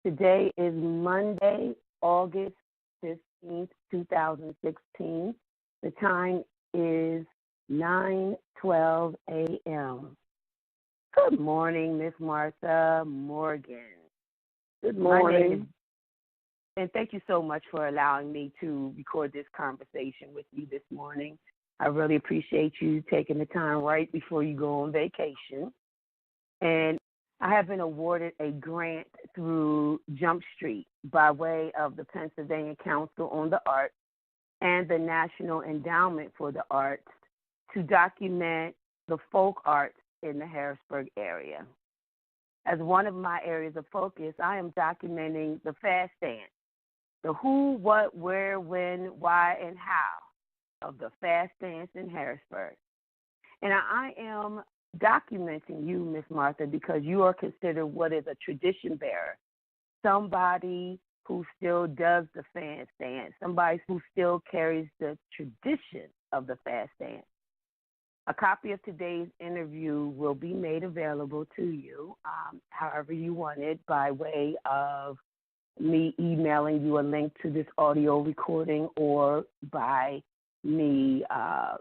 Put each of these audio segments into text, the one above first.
Today is Monday, August 15th, 2016. The time is 9:12 a.m. Good morning, Miss Martha Morgan. Good morning. And thank you so much for allowing me to record this conversation with you this morning. I really appreciate you taking the time right before you go on vacation. And I have been awarded a grant through Jump Street by way of the Pennsylvania Council on the Arts and the National Endowment for the Arts to document the folk arts in the Harrisburg area. As one of my areas of focus, I am documenting the fast dance, the who, what, where, when, why, and how of the fast dance in Harrisburg. And I am documenting you, Miss Martha, because you are considered what is a tradition bearer, somebody who still does the fast dance, somebody who still carries the tradition of the fast dance. A copy of today's interview will be made available to you, however you want it, by way of me emailing you a link to this audio recording or by me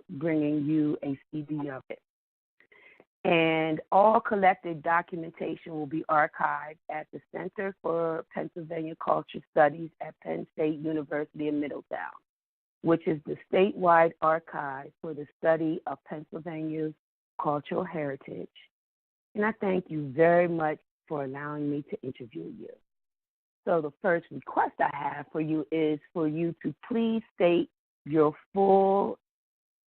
bringing you a CD of it. And all collected documentation will be archived at the Center for Pennsylvania Culture Studies at Penn State University in Middletown, which is the statewide archive for the study of Pennsylvania's cultural heritage. And I thank you very much for allowing me to interview you. So the first request I have for you is for you to please state your full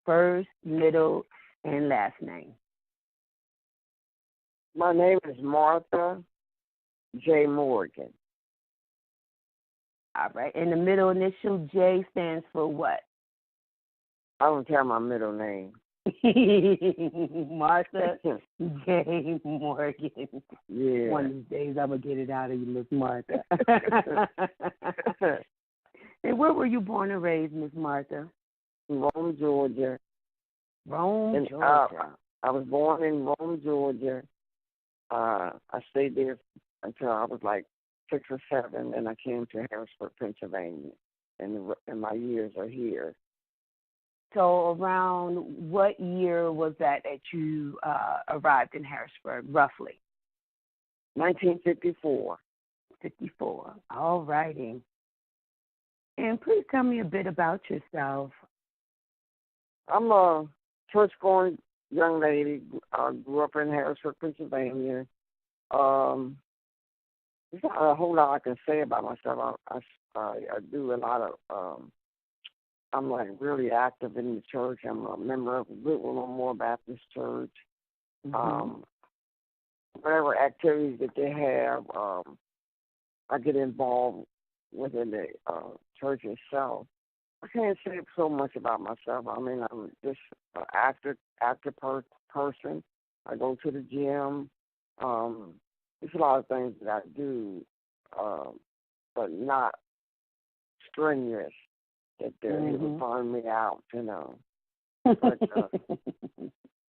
first, middle, and last name. My name is Martha J. Morgan. All right. And the middle initial J stands for what? I don't tell my middle name. Martha J. Morgan. Yeah. One of these days I'm going to get it out of you, Miss Martha. And where were you born and raised, Miss Martha? Rome, Georgia. Georgia. I was born in Rome, Georgia. I stayed there until I was like 6 or 7, and I came to Harrisburg, Pennsylvania, and my years are here. So around what year was that you arrived in Harrisburg, roughly? 1954. 54. All righty. And please tell me a bit about yourself. I'm a church-going young lady. Grew up in Harrisburg, Pennsylvania. There's not a whole lot I can say about myself. I do a lot of, I'm like really active in the church. I'm a member of Goodwill Memorial Baptist Church. Mm-hmm. Whatever activities that they have, I get involved within the church itself. I can't say so much about myself. I mean, I'm just an active person. I go to the gym. There's a lot of things that I do, but not strenuous that they're here to find me out, you know. But,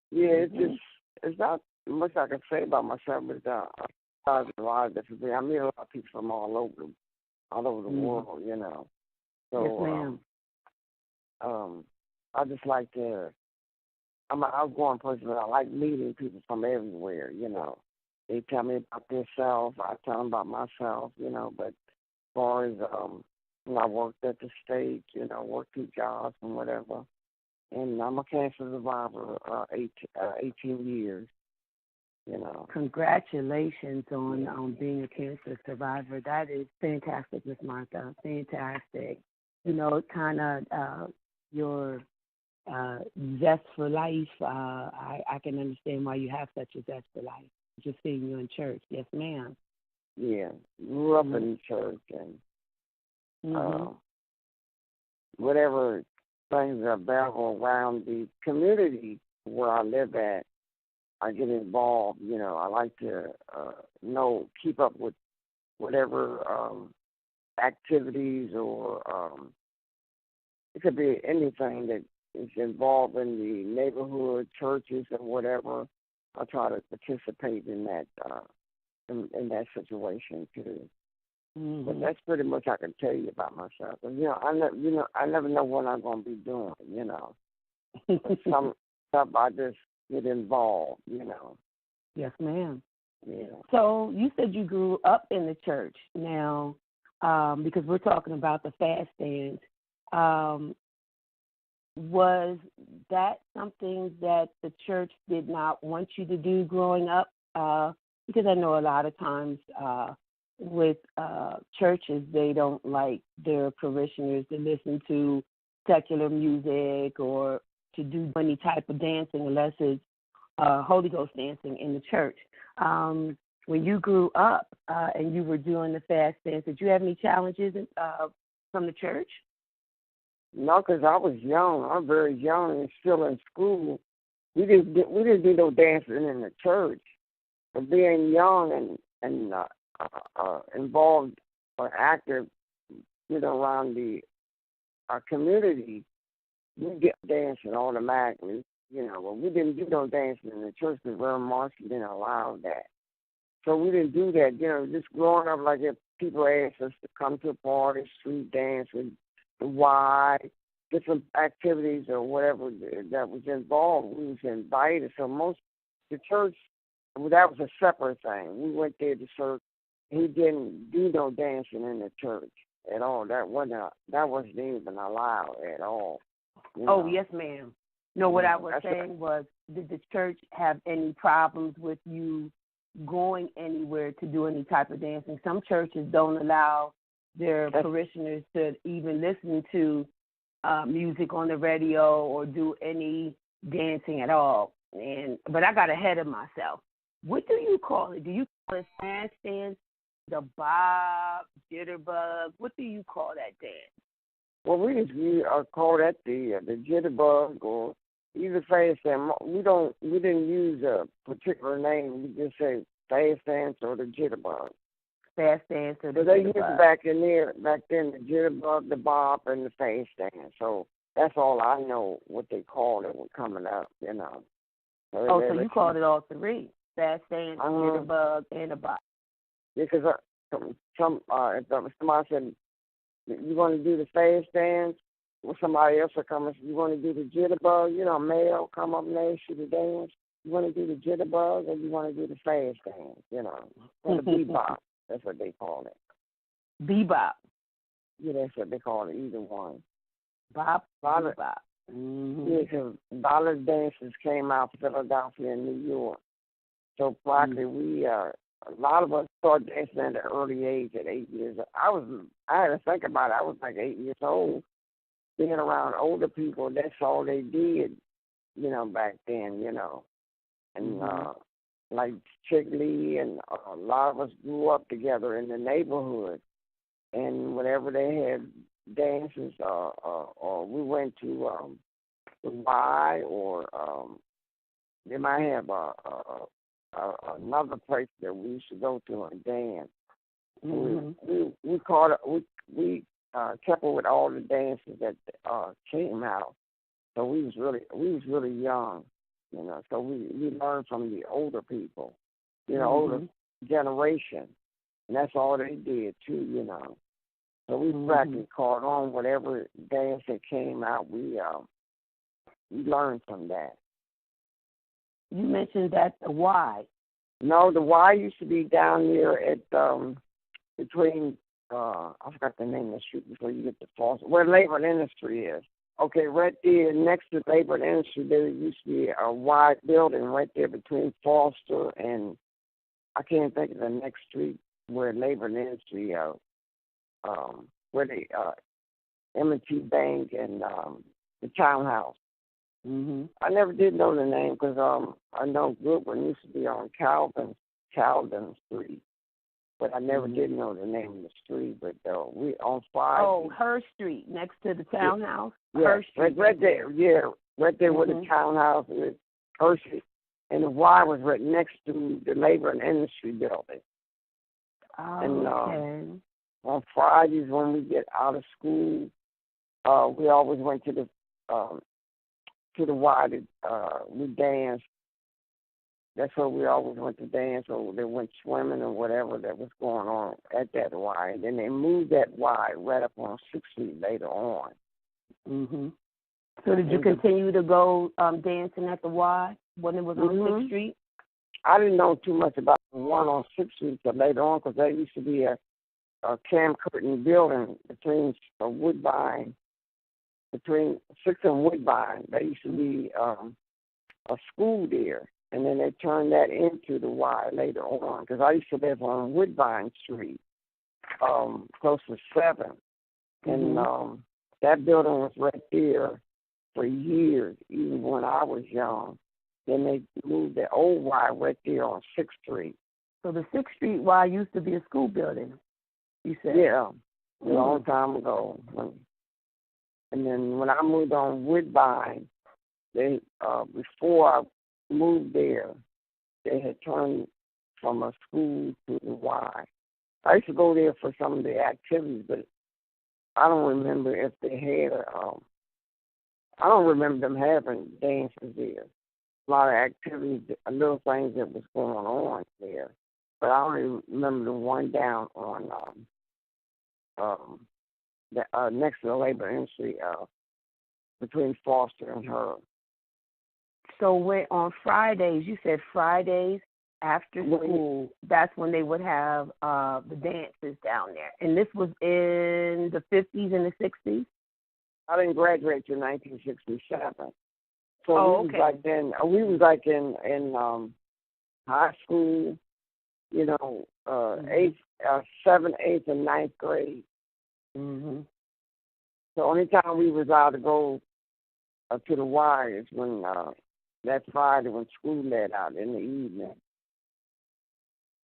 yeah, it's not much I can say about myself, but there's a lot of different things. I meet a lot of people from all over the world, you know. So, yes, ma'am. I just like to, I'm an outgoing person, but I like meeting people from everywhere, you know. They tell me about themselves, I tell them about myself, you know, but as far as, when I worked at the state, you know, worked 2 jobs and whatever, and I'm a cancer survivor, 18 years, you know. Congratulations on being a cancer survivor. That is fantastic, Miss Martha, fantastic. You know, it kind of, your zest for life, I can understand why you have such a zest for life. Just seeing you in church. Yes, ma'am. Yeah, grew up in church and whatever things are available around the community where I live at, I get involved. You know, I like to keep up with whatever activities or it could be anything that is involved in the neighborhood, churches, or whatever. I try to participate in that situation too. But that's pretty much I can tell you about myself. And, I never know what I'm going to be doing, Some stuff I just get involved, Yes, ma'am. Yeah. So you said you grew up in the church. Now, because we're talking about the fast dance, was that something that the church did not want you to do growing up? Because I know a lot of times with churches, they don't like their parishioners to listen to secular music or to do any type of dancing unless it's Holy Ghost dancing in the church. When you grew up and you were doing the fast dance, did you have any challenges from the church? No, because I was young. I'm very young and still in school. We didn't do no dancing in the church. But being young and involved or active, around our community, we get dancing automatically. But we didn't do no dancing in the church because Reverend Marcy didn't allow that. So we didn't do that. Just growing up, like if people asked us to come to a party, street dance, and why, different activities or whatever that was involved, we was invited. So the church, that was a separate thing. We went there to church. He didn't do no dancing in the church at all. That wasn't even allowed at all. Oh, yes, ma'am. No, what I was saying was, did the church have any problems with you going anywhere to do any type of dancing? Some churches don't allow their parishioners to even listen to music on the radio or do any dancing at all. But I got ahead of myself. What do you call it? Do you call it fast dance, the bob, jitterbug? What do you call that dance? Well, we call that the jitterbug or either fast dance. We didn't use a particular name. We just say fast dance or the jitterbug. Fast dance or the jitterbug. They used back then the jitterbug, the bob, and the fast dance. So that's all I know what they called it when coming up, So you called it all three: fast dance, jitterbug, and a bob. Because if somebody said, you want to do the fast dance, or somebody else will come and say, you want to do the jitterbug, male come up and ask you to dance. You want to do the jitterbug or you want to do the fast dance, or the bebop. That's what they call it. Bebop. Yeah, that's what they call it, either one. Bebop. Yeah, because ballad dances came out of Philadelphia and New York. So practically a lot of us started dancing at an early age at 8 years old. I had to think about it. I was like 8 years old. Being around older people, that's all they did, back then, And like Chick Lee and a lot of us grew up together in the neighborhood. And whenever they had dances or we went to the Y or they might have another place that we used to go to and dance. We kept up with all the dances that came out. So we was really young, So we learned from the older people, older generation, and that's all they did too, So we practically caught on whatever dance that came out. We learned from that. You mentioned that the Y. No, the Y used to be down here at between I forgot the name of the street before you get to Foster, where Labor and Industry is. Okay, right there next to Labor and Industry, there used to be a Y building right there between Foster and I can't think of the next street where Labor and Industry, where the M&T Bank and the Townhouse. I never did know the name because I know Goodwin used to be on Calvin Street, but I never did know the name of the street. But we on 5. Oh, Her Street next to the Townhouse. Yeah, Her Street. right there. Yeah, right there where the Townhouse is. Her Street, and the Y was right next to the Labor and Industry building. Oh, and okay. On Fridays when we get out of school, we always went to the Y. We danced that's where we always went to dance, or they went swimming or whatever that was going on at that Y. And then they moved that Y right up on 6th Street later on. Mhm. So did you continue to go dancing at the Y when it was on 6th Street? I didn't know too much about the one on 6th Street till later on, because there used to be a cam curtain building between Woodbine, between 6th and Woodbine. There used to be a school there, and then they turned that into the Y later on, because I used to live on Woodbine Street, close to 7th, and that building was right there for years, even when I was young. Then they moved the old Y right there on 6th Street. So the 6th Street Y used to be a school building, you said? Yeah, a long time ago. And then when I moved on Woodbine, they before I moved there, they had turned from a school to the Y. I used to go there for some of the activities, but I don't remember if they had. I don't remember them having dances there. A lot of activities, little things that was going on there, but I only remember the one down on next to the labor industry, between Foster and her. So when on Fridays, you said Fridays after school, that's when they would have the dances down there. And this was in the 50s and the 60s? I didn't graduate till 1967. So we was like in high school, you know, 7th, 8th, and 9th grade. Mm-hmm. So only time we was out to go to the Y is when that Friday when school let out in the evening.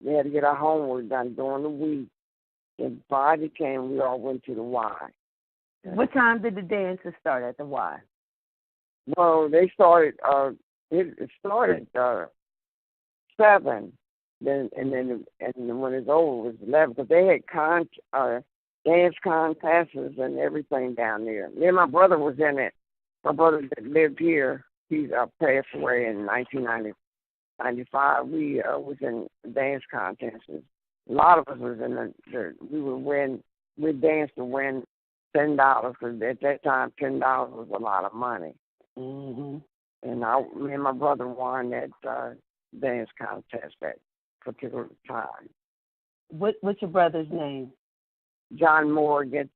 We had to get our homework done during the week. And Friday came, we all went to the Y. What time did the dances start at the Y? Well, they started. It started 7. Then when it's over, it was 11. Because they had dance contests and everything down there. Me and my brother was in it. My brother that lived here, he's passed away in 1995. We was in dance contests. A lot of us was in we danced to win $10, because at that time $10 was a lot of money. Mm-hmm. And me and my brother won that dance contest that particular time. What's your brother's name? John Morgan.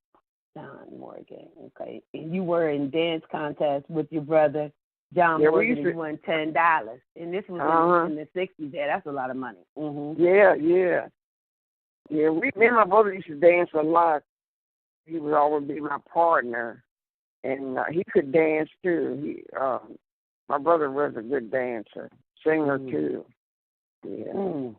John Morgan. Okay. And you were in dance contest with your brother John Morgan, and you won $10. And this was in the 60s. Yeah, that's a lot of money. Mm-hmm. Yeah. Me and my brother used to dance a lot. He would always be my partner, and he could dance too. My brother was a good dancer, singer too. Yeah. Mm.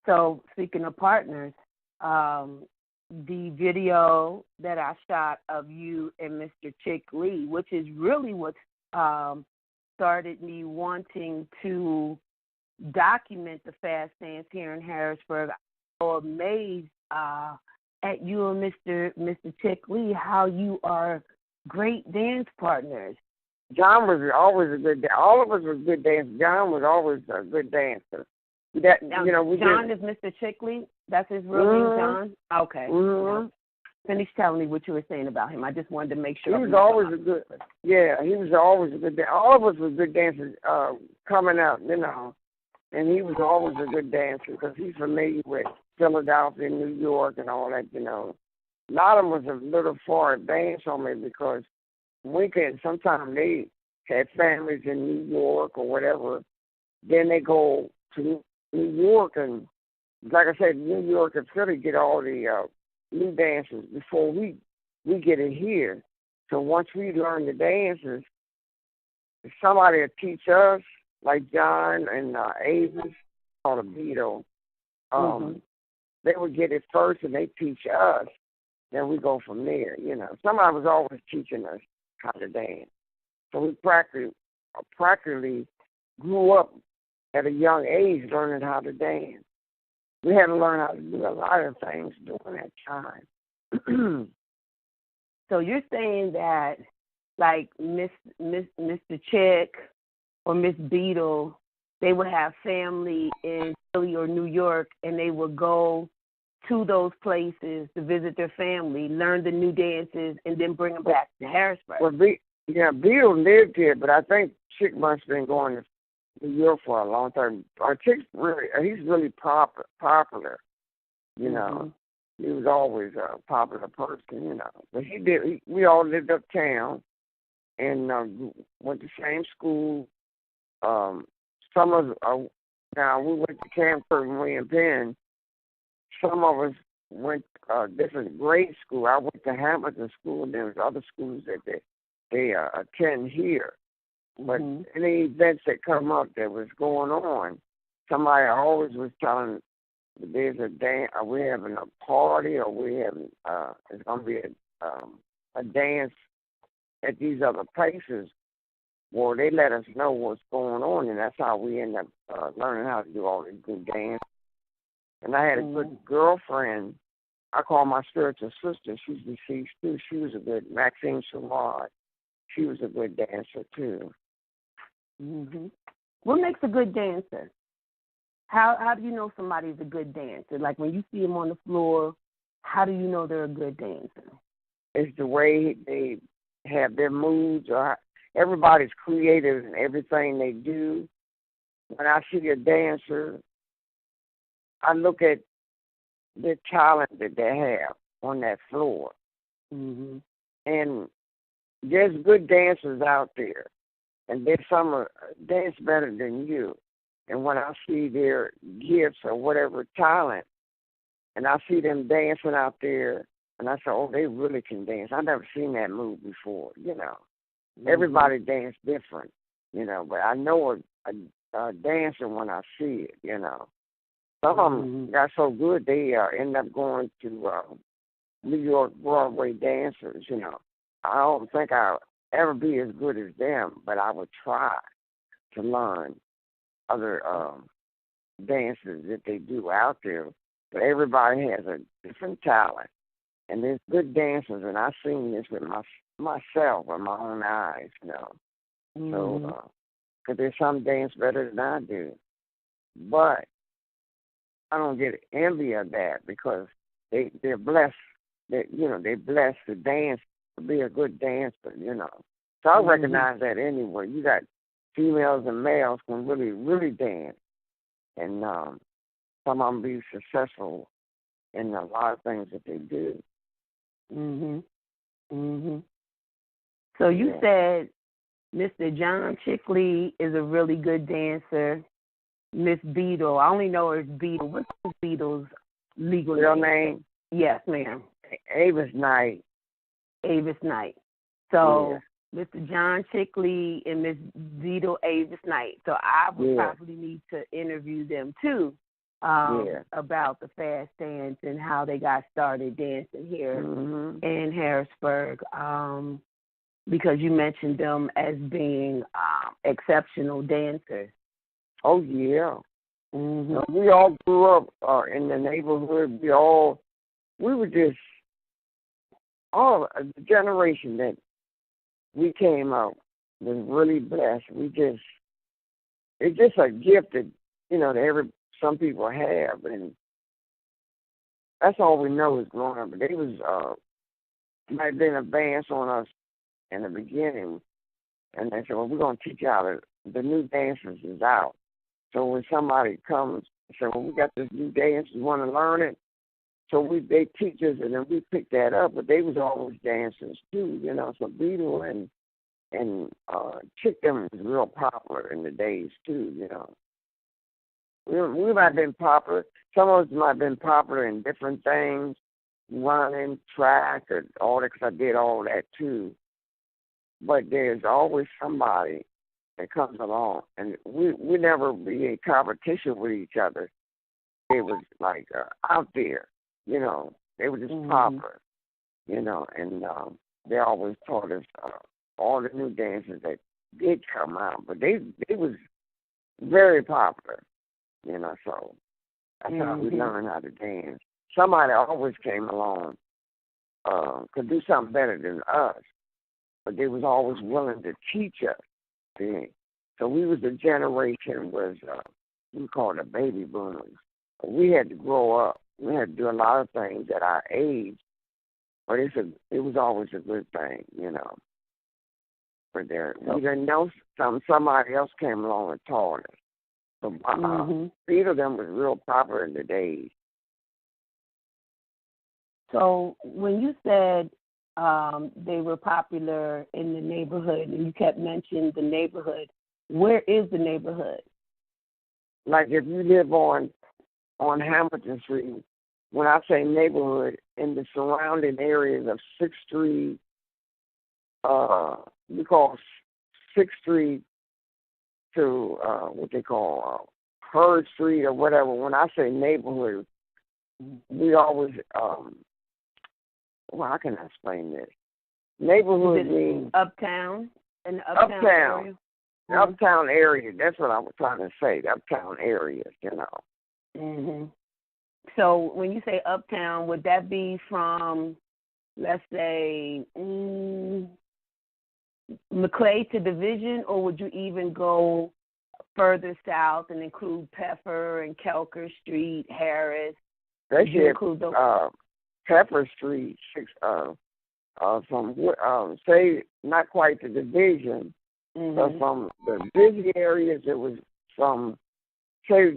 So speaking of partners, the video that I shot of you and Mr. Chick Lee, which is really what started me wanting to document the fast dance here in Harrisburg. I'm so amazed at you and Mr. Chick Lee, how you are great dance partners. John was always a good dancer. All of us were good dancers. John was always a good dancer. John is Mr. Chick Lee? That's his real name, John? Okay. Mm-hmm. Finish telling me what you were saying about him. I just wanted to make sure. He was always a good dancer. All of us were good dancers coming up, and he was always a good dancer because he's familiar with Philadelphia, New York, and all that, A lot of them was a little far advanced on me because sometimes they had families in New York or whatever. Then they go to New York, and like I said, New York and Philly get all the new dances before we get it here. So once we learn the dances, if somebody will teach us, like John and Avery or the Beetle, they would get it first and they teach us. Then we go from there, Somebody was always teaching us how to dance. So we practically grew up at a young age learning how to dance. We had to learn how to do a lot of things during that time. So you're saying that, like Mr. Chick or Miss Beadle they would have family in Philly or New York, and they would go to those places to visit their family, learn the new dances, and then bring them back to Harrisburg. Well, Beetle lived here, but I think Chick must have been going to New York for a long time. Chick's he's really popular, you know. He was always a popular person, you know. But we all lived uptown and went to the same school. Some of now we went to Camp Curtin and Penn. Some of us went different grade school. I went to Hamilton School, and there was other schools that they attend here. But any events that come up that was going on, somebody always was telling there's a dance, we're having a party, or we're having it's going to be a dance at these other places. Well, they let us know what's going on, and that's how we end up learning how to do all these good dance. And I had a good girlfriend. I call my spiritual sister. She's deceased too. She was a good Maxine Sherrod. She was a good dancer too. What makes a good dancer? How do you know somebody's a good dancer? Like when you see them on the floor, how do you know they're a good dancer? It's the way they have their moods. Or everybody's creative in everything they do. When I see a dancer, I look at the talent that they have on that floor. And there's good dancers out there, and there's some dance better than you. And when I see their gifts or whatever talent, and I see them dancing out there, and I say, oh, they really can dance. I've never seen that move before, you know. Everybody dance different, you know, but I know a dancer when I see it, you know. Some of them got so good they end up going to New York Broadway dancers, you know. I don't think I'll ever be as good as them, but I would try to learn other dances that they do out there. But everybody has a different talent, and there's good dancers, and I've seen this with myself with my own eyes, you know. So, because there's some dance better than I do. But I don't get envy of that because they're blessed. They're blessed to dance, to be a good dancer, you know. So I recognize that anywhere. You got females and males can really, really dance, and some of them be successful in a lot of things that they do. So you said Mr. John Chickley is a really good dancer. Miss Beadle, I only know her as Beadle. What's Miss Beadle's legal name? Yes, ma'am. Avis Knight. Avis Knight. So Mr. John Chickley and Miss Beadle Avis Knight. So I would probably need to interview them too about the fast dance and how they got started dancing here in Harrisburg. Because you mentioned them as being exceptional dancers. Oh, yeah. We all grew up in the neighborhood. We were just, the generation that we came up was really blessed. It's just a gift that, you know, that some people have. And that's all we know is growing up. But they might have been advanced on us in the beginning. And they said, well, we're going to teach you how the new dancers is out. So when somebody comes and says, well, we got this new dance, you want to learn it? So they teach us, and then we pick that up. But they was always dancers, too, you know. So Beetle and Chick them was real popular in the days, too, you know. We might have been popular. Some of us might have been popular in different things, running, track, or all that, because I did all that, too. But there's always somebody that comes along, and we never be in competition with each other. They was like out there, you know. They were just popular, you know, and they always taught us all the new dances that did come out, but they was very popular, you know. So that's how we learned how to dance. Somebody always came along, could do something better than us, but they was always willing to teach us. See? So we was the generation was we call it the baby boomers. We had to grow up. We had to do a lot of things at our age, but it was always a good thing, you know. But we didn't know somebody else came along and taught us. So either of them was real popular in the days. So when you said they were popular in the neighborhood, and you kept mentioning the neighborhood, where is the neighborhood? Like if you live on Hamilton Street, when I say neighborhood, in the surrounding areas of 6th Street, we call 6th Street to what they call Hurd Street or whatever. When I say neighborhood, we always, well, how can I explain this? Neighborhood means uptown, in the uptown area? The uptown area. That's what I was trying to say, the uptown area, you know. Mm-hmm. So when you say uptown, would that be from, let's say, McClay to Division, or would you even go further south and include Pepper and Kelker Street, Harris? They should include those? Pepper Street, from say not quite the Division, but from the busy areas. It was from say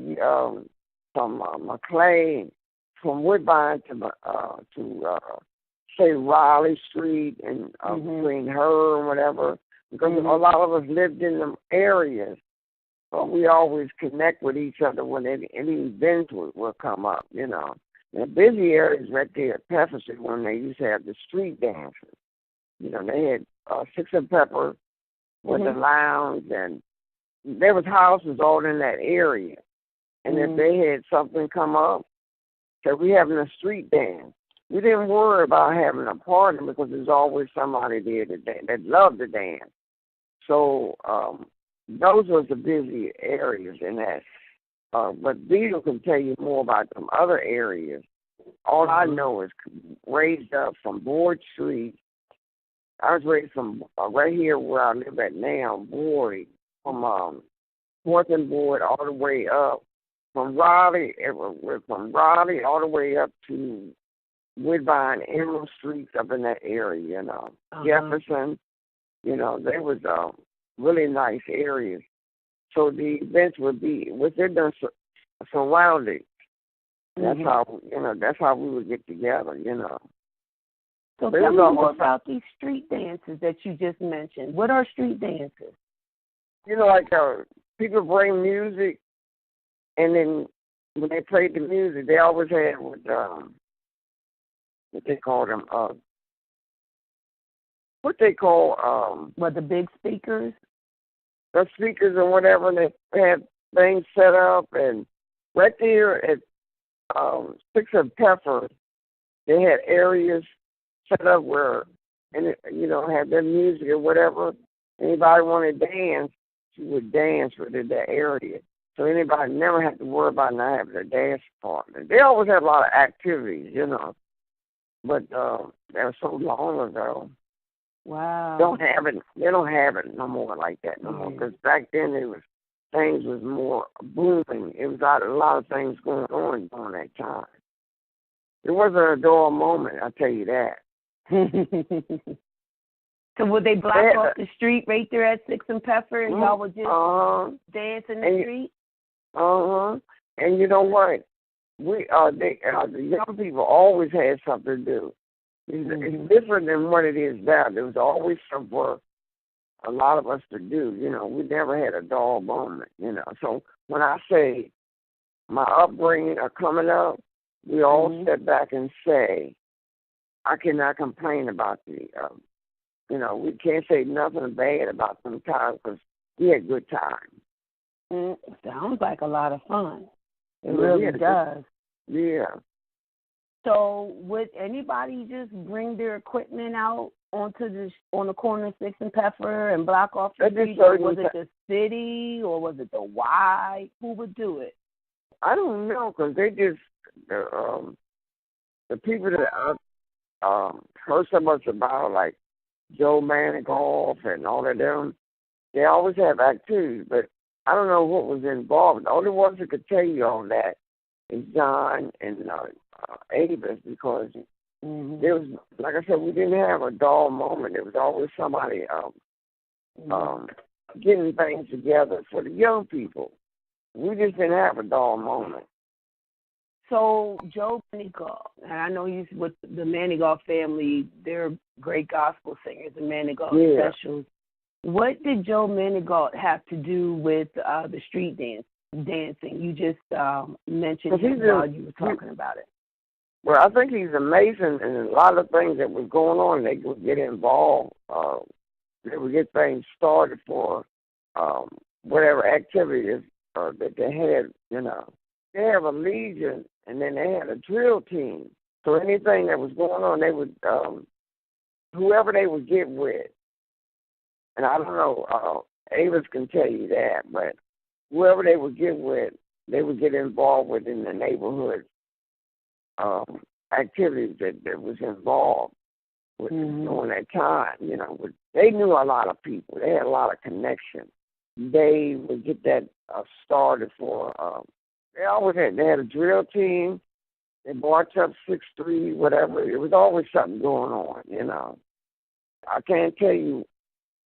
from McLean, from Woodbine to say Raleigh Street and between her and whatever, because a lot of us lived in them areas, but we always connect with each other when any events will come up, you know. The busy areas right there at Pepper Street, when they used to have the street dances. You know, they had Six and Pepper with the lounge, and there was houses all in that area. And if they had something come up, so we having a street dance, we didn't worry about having a party because there's always somebody there that loved to dance. So those were the busy areas in that. But Beetle can tell you more about them other areas. All I know is raised up from Board Street. I was raised from right here where I live at now, Boyd, from 4th and Boyd all the way up. From Raleigh all the way up to Woodbine, Emerald Streets up in that area, you know. Jefferson, you know, they was really nice areas. So the events would be within the surroundings. That's how we would get together, you know. So tell me more about these street dances that you just mentioned. What are street dances? You know, like people bring music, and then when they played the music, they always had what they call them, the big speakers? The speakers and whatever, and they had things set up, and right there at Six and Pepper, they had areas set up where, and you know, had their music or whatever. Anybody wanted to dance, you would dance within that area. So anybody never had to worry about not having a dance partner. They always had a lot of activities, you know. But that was so long ago. Wow. They don't have it no more like that no more. Because back then things was more booming. It was a lot of things going on during that time. It wasn't a dull moment, I'll tell you that. So would they block off the street right there at Six and Pepper, and y'all would just dance in the street? And you know what? The young people always had something to do. It's different than what it is now. There was always some work, a lot of us to do. You know, we never had a dull moment, you know. So when I say my upbringing or coming up, we all step back and say, I cannot complain about the, you know, we can't say nothing bad about them times because we had good times. Sounds like a lot of fun. It really does. Yeah. So would anybody just bring their equipment out on the corner of Sixth and Pepper and block off the street? Or was it the city or was it the Y? Who would do it? I don't know, because they just the people that I heard so much about, like Joe Manigault and all of them. they always have activities, but I don't know what was involved. The only ones that could tell you all that is John and Avis, because there was, like I said, we didn't have a dull moment. There was always somebody getting things together for the young people. We just didn't have a dull moment. So Joe Manigault, and I know he's with the Manigault family. They're great gospel singers, the Manigault Specials. What did Joe Manigault have to do with the street dancing? You just mentioned him while you were talking about it. Well, I think he's amazing, and a lot of things that was going on, they would get involved. They would get things started for whatever activities that they had, you know. They have a legion, and then they had a drill team. So anything that was going on, they would, whoever they would get with, and I don't know, Avis can tell you that, but whoever they would get with, they would get involved with in the neighborhood activities that was involved with during that time. You know, they knew a lot of people. They had a lot of connections. They would get that started for. They had a drill team. They marched up 6'3", whatever. It was always something going on. You know, I can't tell you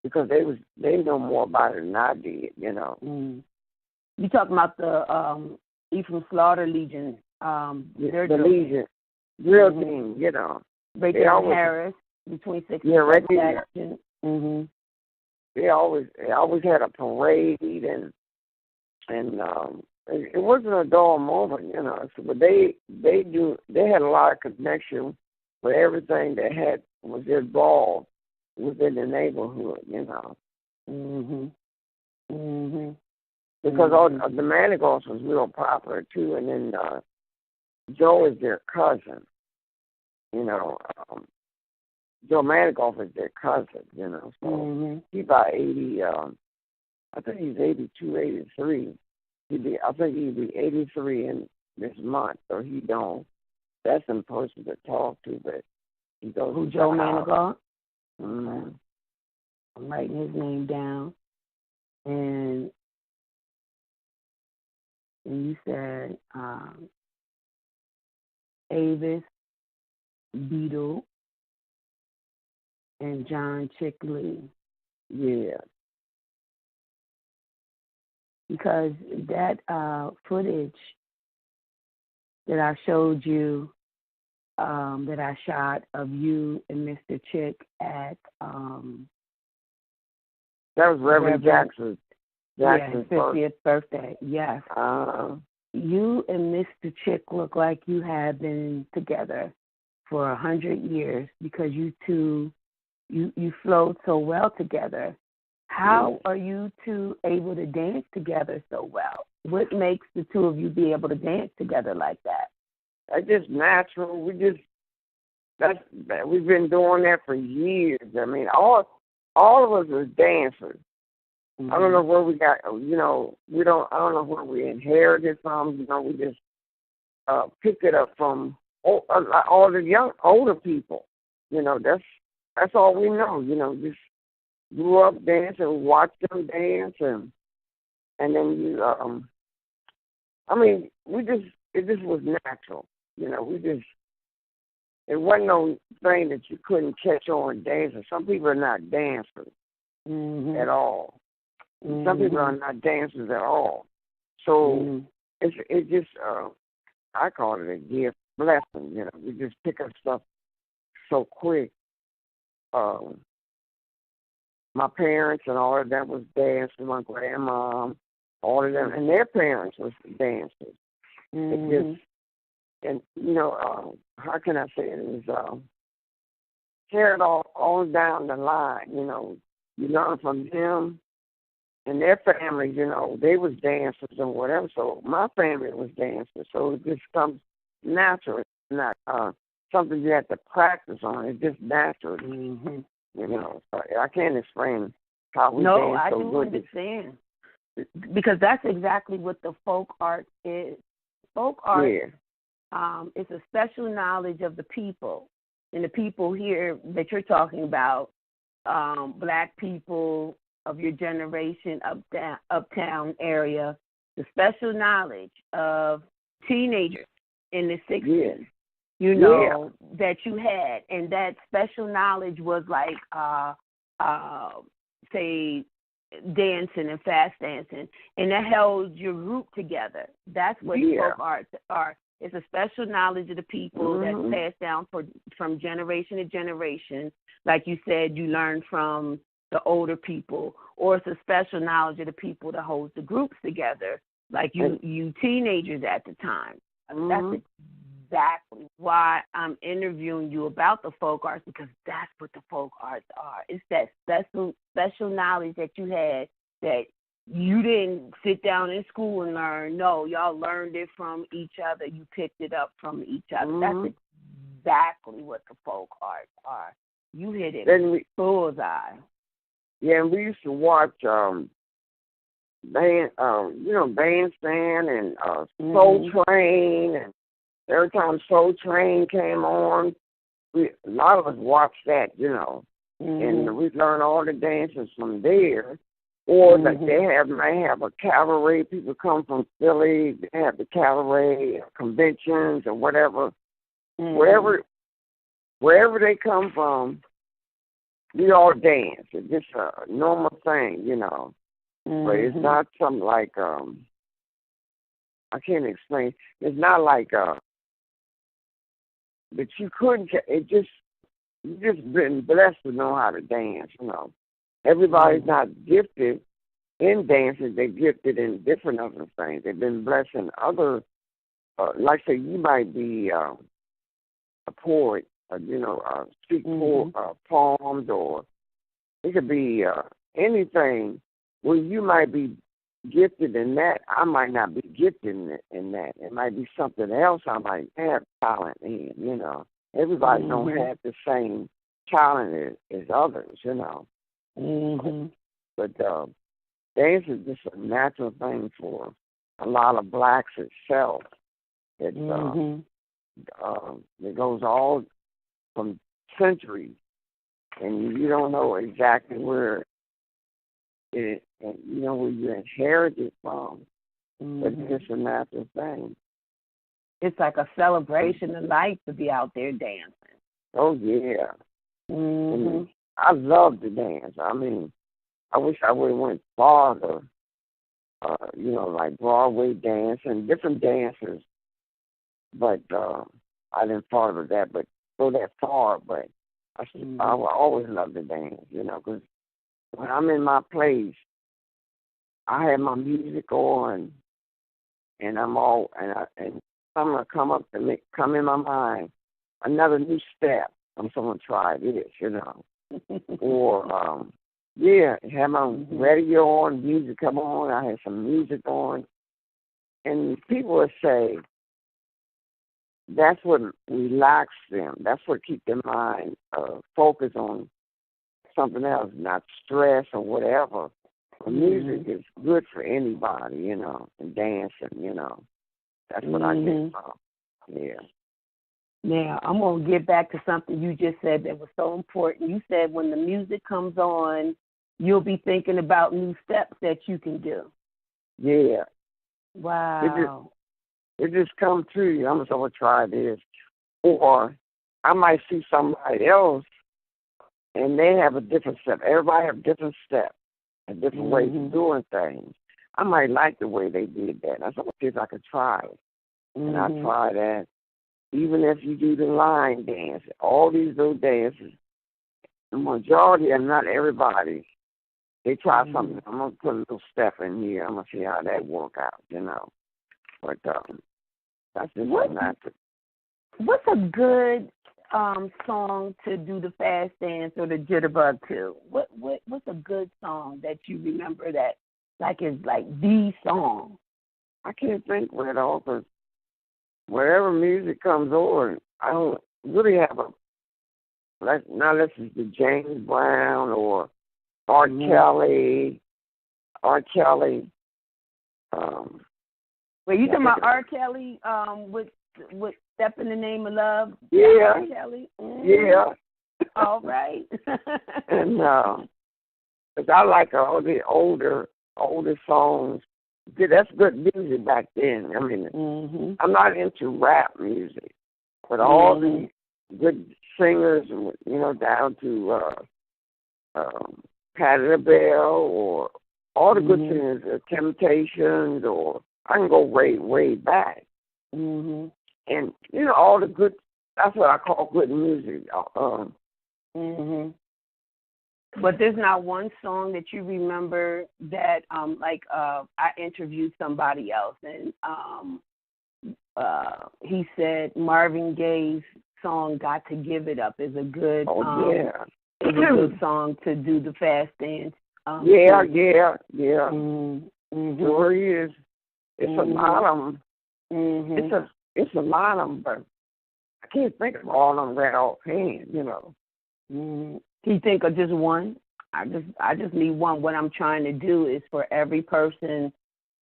because they know more about it than I did. You know. You talking about the Ephraim Slaughter Legion? The Legion. Drill team, you know. Right there in Harris, between 6 and right 7 there. They always had a parade, and it wasn't a dull moment, you know. So, but they had a lot of connection with everything that was involved within the neighborhood, you know. Because all the Manigals was real popular too, and then Joe is their cousin, you know. Joe Manigault is their cousin, you know. So he's about 80. I think he's 82, 83. I think he'd be 83 in this month, or he don't. That's in person to talk to, but he goes. Who, Joe Manigault? I'm writing his name down, and you said Avis, Beetle, and John Chickley. Yeah. Because that footage that I showed you, that I shot of you and Mr. Chick at that was Reverend Jackson's 50th birthday. Yes. You and Mr. Chick look like you have been together for 100 years because you two, you flowed so well together. How are you two able to dance together so well? What makes the two of you be able to dance together like that? That's just natural. We've been doing that for years. I mean, all of us are dancers. I don't know where we got, you know, I don't know where we inherited from, you know, we just picked it up from all the older people. You know, that's all we know, you know, just grew up dancing, watched them dance, and then you, I mean, it just was natural, you know, it wasn't no thing that you couldn't catch on dancing. Some people are not dancers at all. Some people are not dancers at all. So it's just, I call it a gift, blessing, you know. We just pick up stuff so quick. My parents and all of them was dancing, my grandma, all of them, and their parents was dancers. It just, and, you know, how can I say it? It was carried all down the line, you know. You learn from them and their families, you know, they was dancers and whatever. So my family was dancers. So it just comes natural. It's not something you have to practice on. It's just natural. You know, so I can't explain how we dance so good. No, I do understand. Because that's exactly what the folk art is. Folk art is a special knowledge of the people. And the people here that you're talking about, black people, of your generation, uptown area, the special knowledge of teenagers in the 60s, you know, that you had. And that special knowledge was like, say, dancing and fast dancing. And that held your group together. That's what folk arts are. It's a special knowledge of the people that's passed down from generation to generation. Like you said, you learn from the older people, or it's a special knowledge of the people that holds the groups together, like you teenagers at the time. That's exactly why I'm interviewing you about the folk arts, because that's what the folk arts are. It's that special knowledge that you had that you didn't sit down in school and learn. No, y'all learned it from each other. You picked it up from each other. That's exactly what the folk arts are. You hit it bullseye. Yeah, and we used to watch Bandstand and Soul Train, and every time Soul Train came on, a lot of us watched that, you know, and we learned all the dances from there. Or that they may have a cabaret. People come from Philly. They have the cabaret conventions or whatever. Wherever they come from, we all dance. It's just a normal thing, you know. But it's not something like I can't explain. It's not like but you couldn't. It just you just been blessed to know how to dance, you know. Everybody's not gifted in dancing. They're gifted in different other things. They've been blessed in other, like say you might be a poet, you know, speak poems, or it could be anything where you might be gifted in that. I might not be gifted in that. It might be something else I might have talent in, you know. Everybody don't have the same talent as others, you know. But dance is just a natural thing for a lot of blacks itself. It goes all from centuries, and you don't know exactly where you know where you inherited from. But it's just a natural thing. It's like a celebration of life to be out there dancing. Oh yeah. I love to dance. I mean, I wish I would have went farther, you know, like Broadway dance and different dances. But I didn't follow that, but go that far. But I will always love to dance, you know, because when I'm in my place, I have my music on, and and something come in my mind, another new step. I'm someone try this, you know. Or, have my radio on, music come on, I have some music on. And people will say that's what relaxes them. That's what keeps their mind focused on something else, not stress or whatever. Music is good for anybody, you know, and dancing, you know. That's what I get from. Yeah. Now, I'm going to get back to something you just said that was so important. You said when the music comes on, you'll be thinking about new steps that you can do. Yeah. Wow. It just comes to you. I'm going to try this. Or I might see somebody else, and they have a different step. Everybody have different steps and different ways of doing things. I might like the way they did that. I thought, if I could try it. And I try that. Even if you do the line dance, all these little dances, the majority, and not everybody, they try something. I'm going to put a little step in here. I'm going to see how that work out, you know. But that's just natural. What's a good song to do the fast dance or the jitterbug to? What's a good song that you remember that is like the song? I can't think of it all, because wherever music comes on, I don't really have unless it's the James Brown or R. Kelly. Wait, you talking about R. Kelly with Step in the Name of Love? Yeah. R. Kelly? Yeah. All right. And Because I like all the older songs. That's good music back then. I mean, I'm not into rap music, but all the good singers, down to Patti LaBelle or all the good singers, Temptations, or I can go way back. And all the good. That's what I call good music. But there's not one song that you remember that, I interviewed somebody else, and he said Marvin Gaye's song "Got to Give It Up" is a good, is a good song to do the fast dance. Yeah. Sure is. It's a lot of them. It's a lot of them, but I can't think of all of them right offhand. Can you think of just one? I just need one. What I'm trying to do is for every person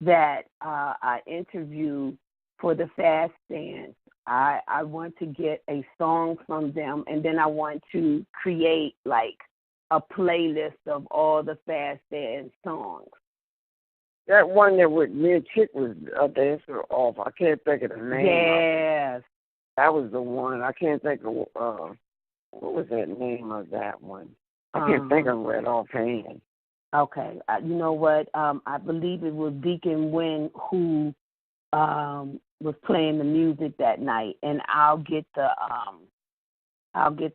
that I interview for the fast dance, I want to get a song from them, and then I want to create like a playlist of all the fast dance songs. That one that with me and Chick was dancing off, I can't think of the name. Yes. That was the one. I can't think of what was that name of that one. I can't think of it offhand. Okay. You know what? I believe it was Deacon Wynn who was playing the music that night, and I'll get the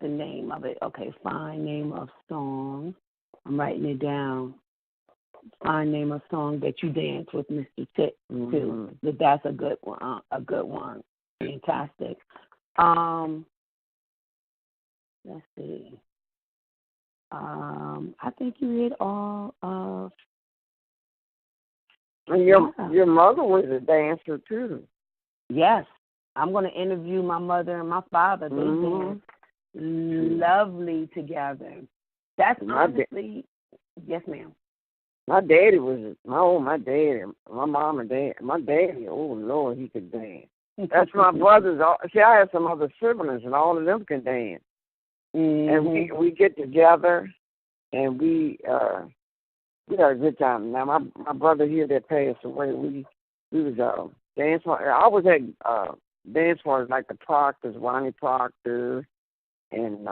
name of it. Okay, find name of song. I'm writing it down. Find name of song that you dance with Mr. Tick too. But that's a good one. Fantastic. Let's see. I think you hit all of. And your mother was a dancer too. Yes, I'm going to interview my mother and my father. They dance lovely together. That's honestly, yes, ma'am. My daddy was my mom and dad. My daddy, oh Lord, he could dance. That's my brothers. See, I have some other siblings, and all of them can dance. And we get together, and we had a good time. Now my brother here that passed away, we was dance. I was at dance parties like the Proctors, Ronnie Proctor, and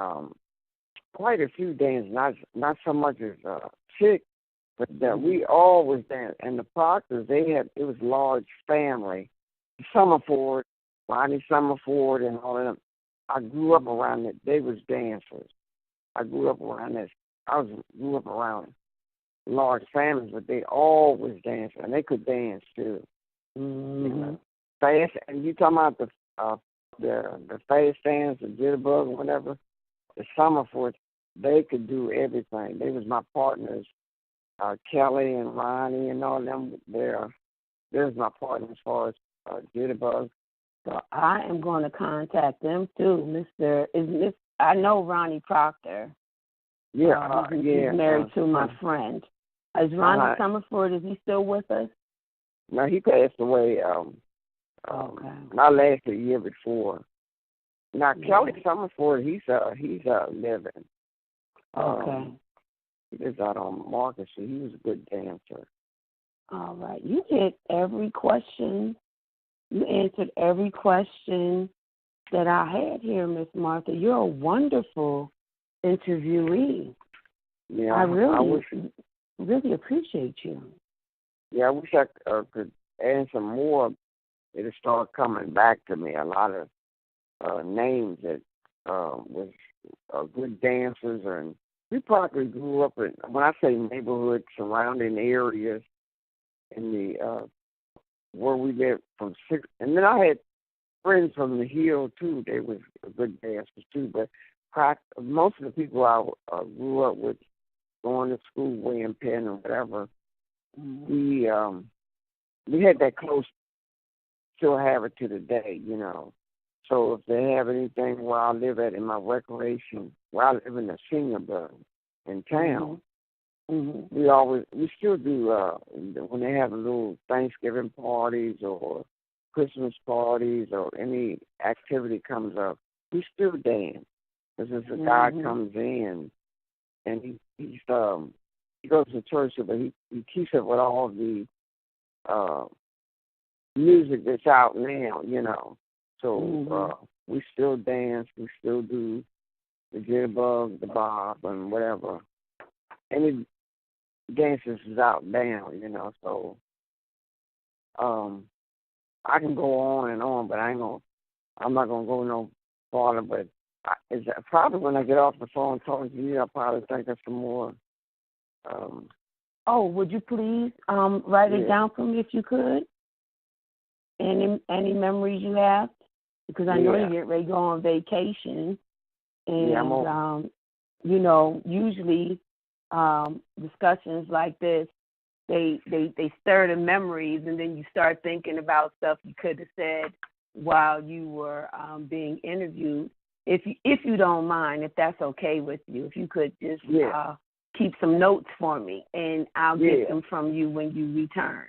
quite a few dances. Not so much as Chick, but we always danced. And the Proctors, it was a large family. Summerford, Ronnie Summerford, and all of them. I grew up around it. They was dancers. I grew up around this. Grew up around large families, but they always danced, and they could dance too. Fast, and you talking about the fast dance, the jitterbug, or whatever. The Summerfords, they could do everything. They was my partners, Kelly and Ronnie and all them. There's my partner as far as jitterbug. So I am going to contact them too, I know Ronnie Proctor. Yeah, he's married to my friend. Is Ronnie Summerford? Is he still with us? No, he passed away. Not last year before. Now Kelly Summerford, he's living. Okay. He lives out on Market Street. He was a good dancer. All right. You hit every question. You answered every question that I had here, Miss Martha. You're a wonderful interviewee. Yeah, I really appreciate you. Yeah, I wish I could answer more. It'll start coming back to me. A lot of names that was good dancers, and we probably grew up in, when I say neighborhood, surrounding areas in the where we lived from six. And then I had friends from the Hill too. They was good dancers too. But most of the people I grew up with, going to school way in Penn or whatever, we had that close. Still have it to the day, So if they have anything where I live at in my recreation, where I live in the senior building in town, we still do when they have little Thanksgiving parties or Christmas parties or any activity comes up, we still dance. Because if a guy comes in and he's he goes to church, but he keeps up with all the uh, music that's out now, you know. So we still dance, we still do the jitterbug, the bob, and whatever. Any dances is out now, you know. So I can go on and on, but I'm not gonna go no farther. But probably when I get off the phone talking to you, I'll probably think of some more. Would you please write it down for me if you could? Any memories you have? Because I know you get ready to go on vacation, and you know, usually discussions like this, they stir the memories, and then you start thinking about stuff you could have said while you were being interviewed. If you don't mind, if that's okay with you, if you could just keep some notes for me, and I'll get them from you when you return.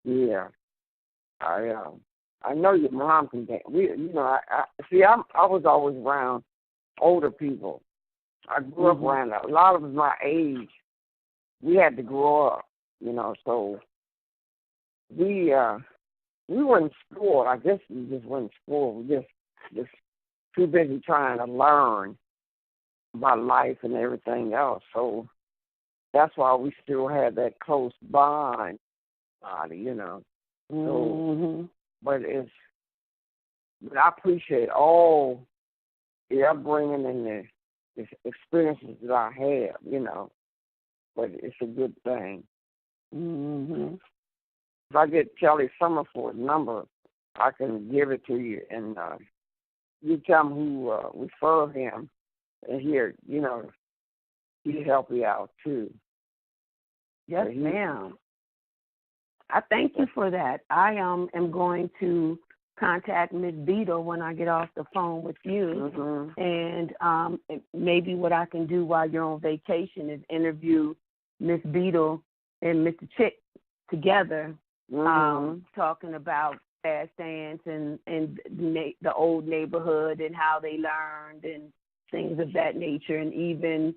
Yeah, I know your mom can dance. I was always around older people. I grew up around a lot of my age. We had to grow up, you know. So we weren't spoiled. I guess we just weren't spoiled. We just too busy trying to learn about life and everything else. So that's why we still had that close bond, you know. So, but I appreciate all the upbringing and the experiences that I have, you know. But it's a good thing. If I get Kelly Summerford's number, I can give it to you, and you tell him who referred him, and here, you know, he'll help you out too. Yes, ma'am. I thank you for that. I am going to contact Miss Beadle when I get off the phone with you, and maybe what I can do while you're on vacation is interview Miss Beadle and Mr. Chick together, talking about fast dance and the old neighborhood and how they learned and things of that nature, and even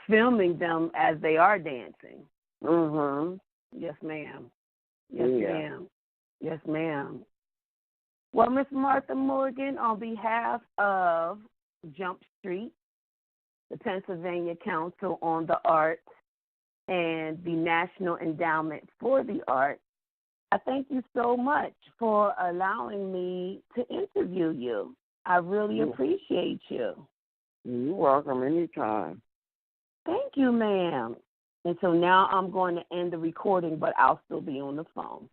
filming them as they are dancing. Yes, ma'am. Yes, ma'am. Yes, ma'am. Well, Miss Martha Morgan, on behalf of Jump Street, the Pennsylvania Council on the Arts, and the National Endowment for the Arts, I thank you so much for allowing me to interview you. I really appreciate you. You're welcome anytime. Thank you, ma'am. And so now I'm going to end the recording, but I'll still be on the phone.